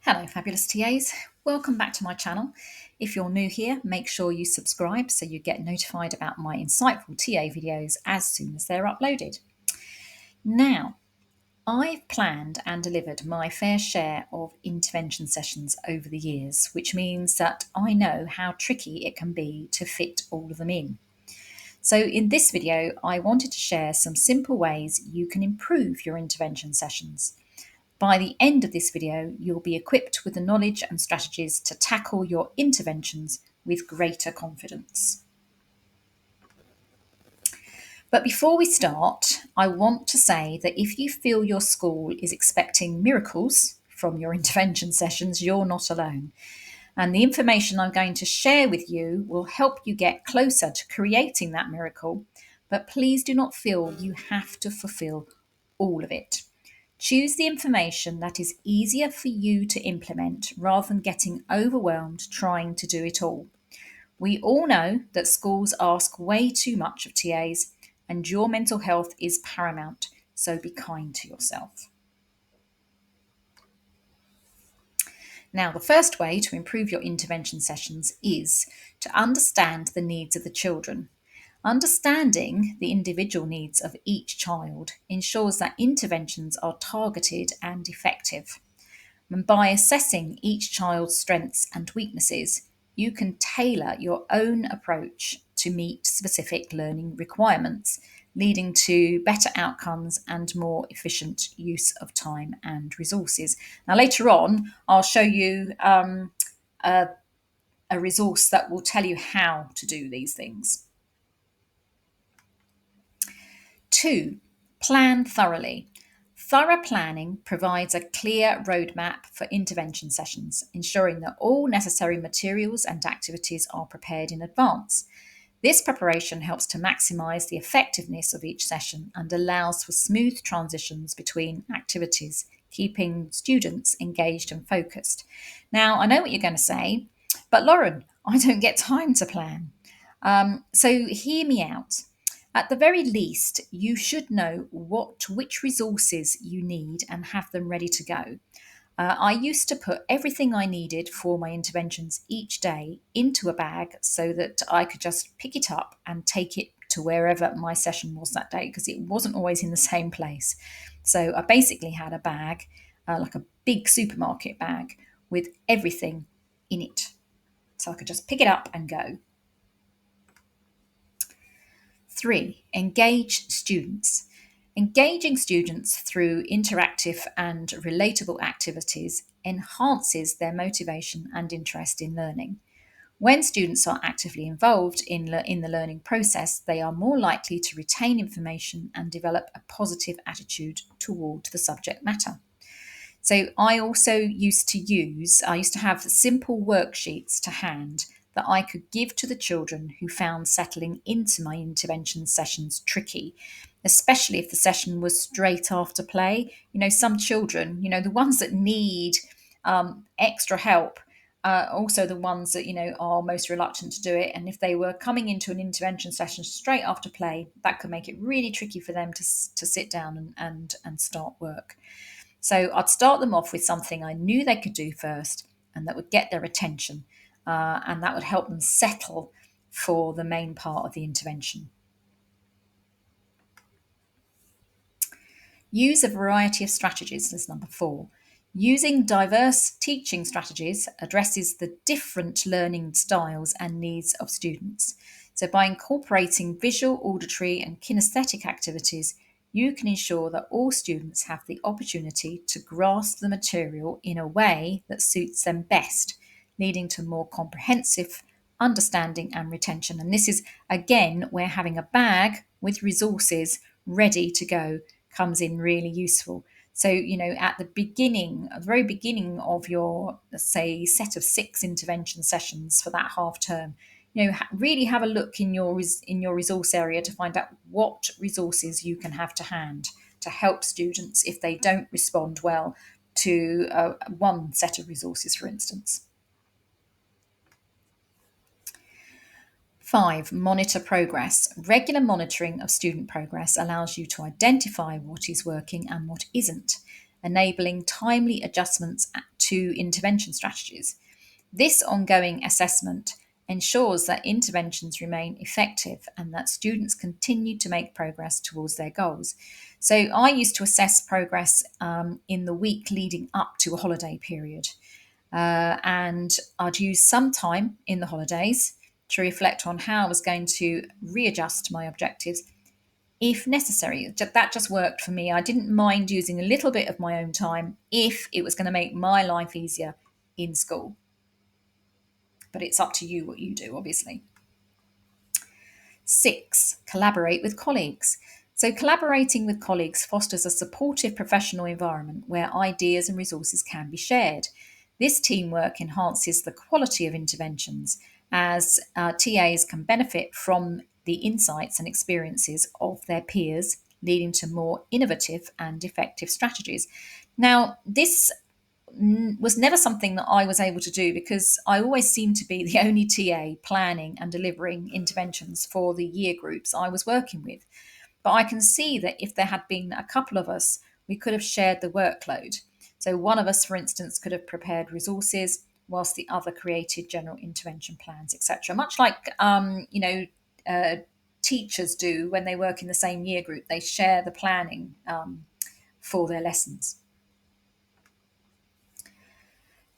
Hello, fabulous TAs. Welcome back to my channel. If you're new here, make sure you subscribe so you get notified about my insightful TA videos as soon as they're uploaded. Now, I've planned and delivered my fair share of intervention sessions over the years, which means that I know how tricky it can be to fit all of them in. So in this video, I wanted to share some simple ways you can improve your intervention sessions. By the end of this video, you'll be equipped with the knowledge and strategies to tackle your interventions with greater confidence. But before we start, I want to say that if you feel your school is expecting miracles from your intervention sessions, you're not alone. And the information I'm going to share with you will help you get closer to creating that miracle. But please do not feel you have to fulfill all of it. Choose the information that is easier for you to implement rather than getting overwhelmed trying to do it all. We all know that schools ask way too much of TAs, and your mental health is paramount, so be kind to yourself. Now, the first way to improve your intervention sessions is to understand the needs of the children. Understanding the individual needs of each child ensures that interventions are targeted and effective. And by assessing each child's strengths and weaknesses, you can tailor your own approach to meet specific learning requirements, leading to better outcomes and more efficient use of time and resources. Now, later on, I'll show you a resource that will tell you how to do these things. 2. Plan thoroughly. Thorough planning provides a clear roadmap for intervention sessions, ensuring that all necessary materials and activities are prepared in advance. This preparation helps to maximise the effectiveness of each session and allows for smooth transitions between activities, keeping students engaged and focused. Now, I know what you're going to say, but Lauren, I don't get time to plan. So hear me out. At the very least, you should know which resources you need and have them ready to go. I used to put everything I needed for my interventions each day into a bag so that I could just pick it up and take it to wherever my session was that day because it wasn't always in the same place. So I basically had a bag, like a big supermarket bag, with everything in it. So I could just pick it up and go. 3. Engage students. Engaging students through interactive and relatable activities enhances their motivation and interest in learning. When students are actively involved in the learning process, they are more likely to retain information and develop a positive attitude toward the subject matter. So I used to have simple worksheets to hand that I could give to the children who found settling into my intervention sessions tricky, especially if the session was straight after play. Some children, the ones that need extra help, also the ones that, are most reluctant to do it. And if they were coming into an intervention session straight after play, that could make it really tricky for them to sit down and start work. So I'd start them off with something I knew they could do first and that would get their attention, and that would help them settle for the main part of the intervention. Use a variety of strategies is number 4. Using diverse teaching strategies addresses the different learning styles and needs of students. So by incorporating visual, auditory and kinesthetic activities, you can ensure that all students have the opportunity to grasp the material in a way that suits them best, leading to more comprehensive understanding and retention. And this is, again, where having a bag with resources ready to go comes in really useful. So, at the very beginning of your, let's say, set of 6 intervention sessions for that half term, really have a look in your resource area to find out what resources you can have to hand to help students if they don't respond well to one set of resources, for instance. 5. Monitor progress. Regular monitoring of student progress allows you to identify what is working and what isn't, enabling timely adjustments to intervention strategies. This ongoing assessment ensures that interventions remain effective and that students continue to make progress towards their goals. So I used to assess progress in the week leading up to a holiday period. And I'd use some time in the holidays to reflect on how I was going to readjust my objectives if necessary. That just worked for me. I didn't mind using a little bit of my own time if it was going to make my life easier in school. But it's up to you what you do, obviously. 6, collaborate with colleagues. So, collaborating with colleagues fosters a supportive professional environment where ideas and resources can be shared. This teamwork enhances the quality of interventions as TAs can benefit from the insights and experiences of their peers, leading to more innovative and effective strategies. Now, this was never something that I was able to do because I always seemed to be the only TA planning and delivering interventions for the year groups I was working with. But I can see that if there had been a couple of us, we could have shared the workload. So one of us, for instance, could have prepared resources whilst the other created general intervention plans, etc. Much like teachers do when they work in the same year group, they share the planning for their lessons.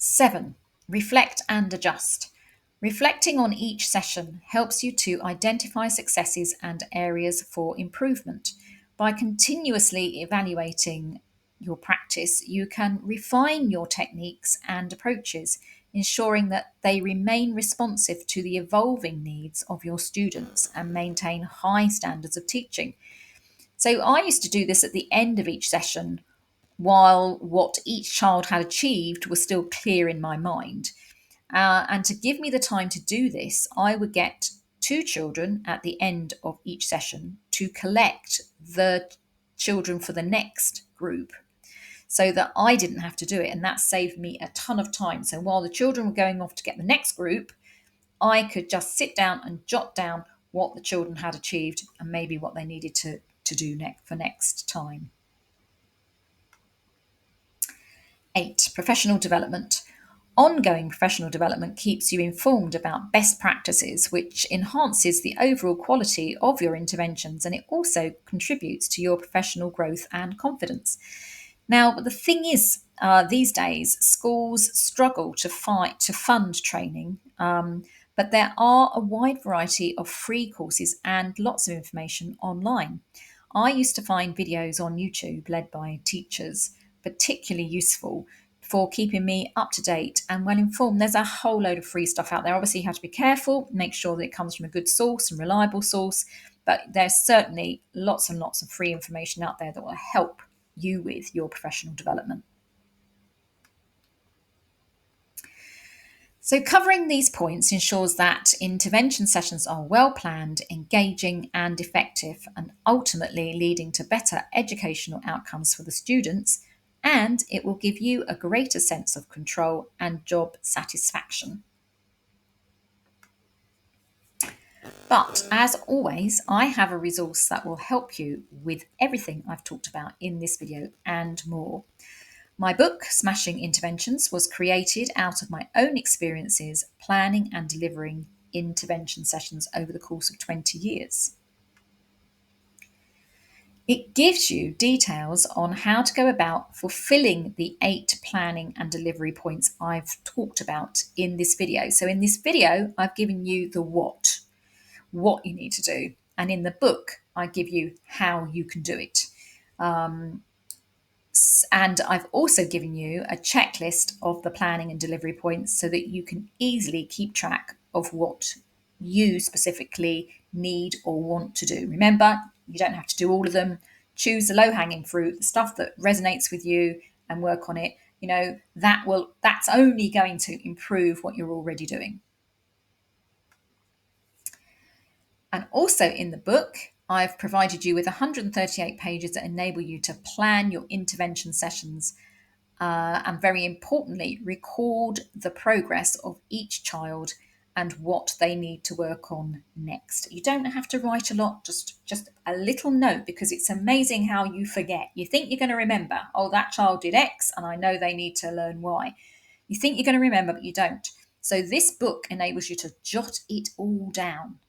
7, reflect and adjust. Reflecting on each session helps you to identify successes and areas for improvement. By continuously evaluating your practice, you can refine your techniques and approaches, ensuring that they remain responsive to the evolving needs of your students and maintain high standards of teaching. So, I used to do this at the end of each session while what each child had achieved was still clear in my mind. And to give me the time to do this, I would get 2 children at the end of each session to collect the children for the next group so that I didn't have to do it. And that saved me a ton of time. So while the children were going off to get the next group, I could just sit down and jot down what the children had achieved and maybe what they needed to do for next time. 8, professional development. Ongoing professional development keeps you informed about best practices, which enhances the overall quality of your interventions, and it also contributes to your professional growth and confidence. Now, the thing is, these days, schools struggle to fund training, but there are a wide variety of free courses and lots of information online. I used to find videos on YouTube led by teachers particularly useful for keeping me up to date and well informed. There's a whole load of free stuff out there. Obviously, you have to be careful, make sure that it comes from a good source and reliable source, but there's certainly lots and lots of free information out there that will help you with your professional development. So, covering these points ensures that intervention sessions are well planned, engaging, and effective, and ultimately leading to better educational outcomes for the students, and it will give you a greater sense of control and job satisfaction. But as always, I have a resource that will help you with everything I've talked about in this video and more. My book, Smashing Interventions, was created out of my own experiences planning and delivering intervention sessions over the course of 20 years. It gives you details on how to go about fulfilling the 8 planning and delivery points I've talked about in this video. So in this video, I've given you the what you need to do. And in the book, I give you how you can do it. And I've also given you a checklist of the planning and delivery points so that you can easily keep track of what you specifically need or want to do. Remember, you don't have to do all of them. Choose the low-hanging fruit, the stuff that resonates with you, and work on it. That's only going to improve what you're already doing. And also in the book, I've provided you with 138 pages that enable you to plan your intervention sessions and very importantly, record the progress of each child and what they need to work on next. You don't have to write a lot, just a little note, because it's amazing how you forget. You think you're going to remember, oh, that child did X and I know they need to learn Y. You think you're going to remember, but you don't. So this book enables you to jot it all down.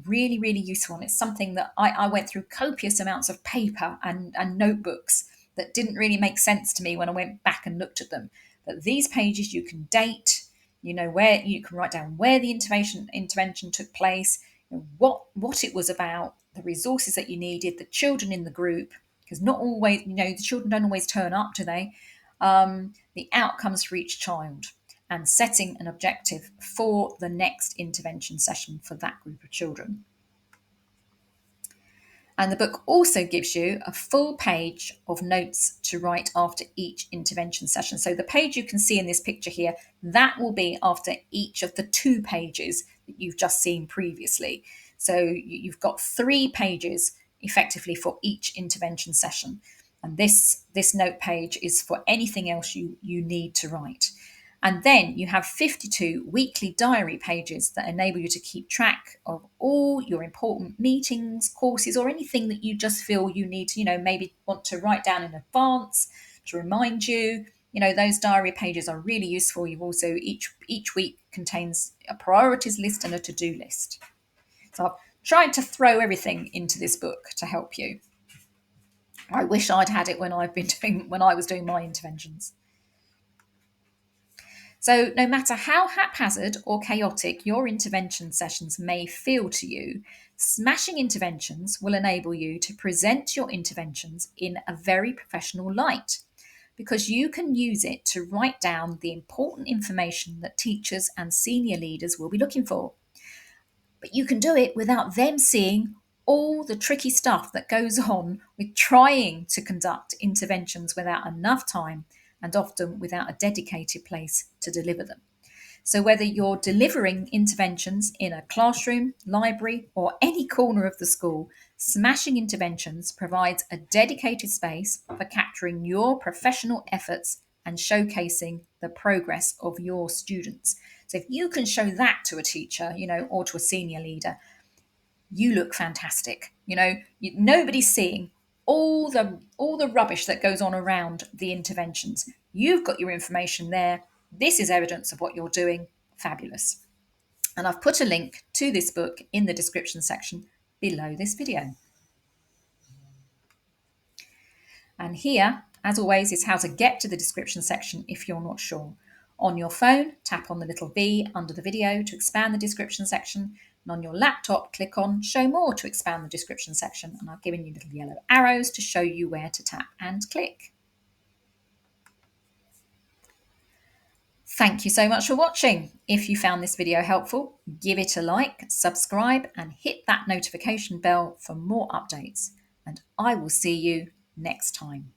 Really, really useful. And it's something that I went through copious amounts of paper and notebooks that didn't really make sense to me when I went back and looked at them. But these pages you can date, you know, where you can write down where the intervention took place, you know, what it was about, the resources that you needed, the children in the group, because not always, you know, the children don't always turn up, do they? The outcomes for each child, and setting an objective for the next intervention session for that group of children. And the book also gives you a full page of notes to write after each intervention session. So the page you can see in this picture here, that will be after each of the 2 pages that you've just seen previously. So you've got 3 pages effectively for each intervention session. And this note page is for anything else you need to write. And then you have 52 weekly diary pages that enable you to keep track of all your important meetings, courses, or anything that you just feel you need to, you know, maybe want to write down in advance to remind you. You know, those diary pages are really useful. You've also, each week contains a priorities list and a to-do list. So I've tried to throw everything into this book to help you. I wish I'd had it when I was doing my interventions. So, no matter how haphazard or chaotic your intervention sessions may feel to you, Smashing Interventions will enable you to present your interventions in a very professional light, because you can use it to write down the important information that teachers and senior leaders will be looking for. But you can do it without them seeing all the tricky stuff that goes on with trying to conduct interventions without enough time and often without a dedicated place to deliver them. So, whether you're delivering interventions in a classroom, library, or any corner of the school, Smashing Interventions provides a dedicated space for capturing your professional efforts and showcasing the progress of your students. So, if you can show that to a teacher, you know, or to a senior leader, you look fantastic. You know, nobody's seeing all the rubbish that goes on around the interventions. You've got your information there. This is evidence of what you're doing. Fabulous. And I've put a link to this book in the description section below this video. And here, as always, is how to get to the description section if you're not sure. On your phone, tap on the little V under the video to expand the description section. And on your laptop, click on Show More to expand the description section. And I've given you little yellow arrows to show you where to tap and click. Thank you so much for watching. If you found this video helpful, give it a like, subscribe, and hit that notification bell for more updates. And I will see you next time.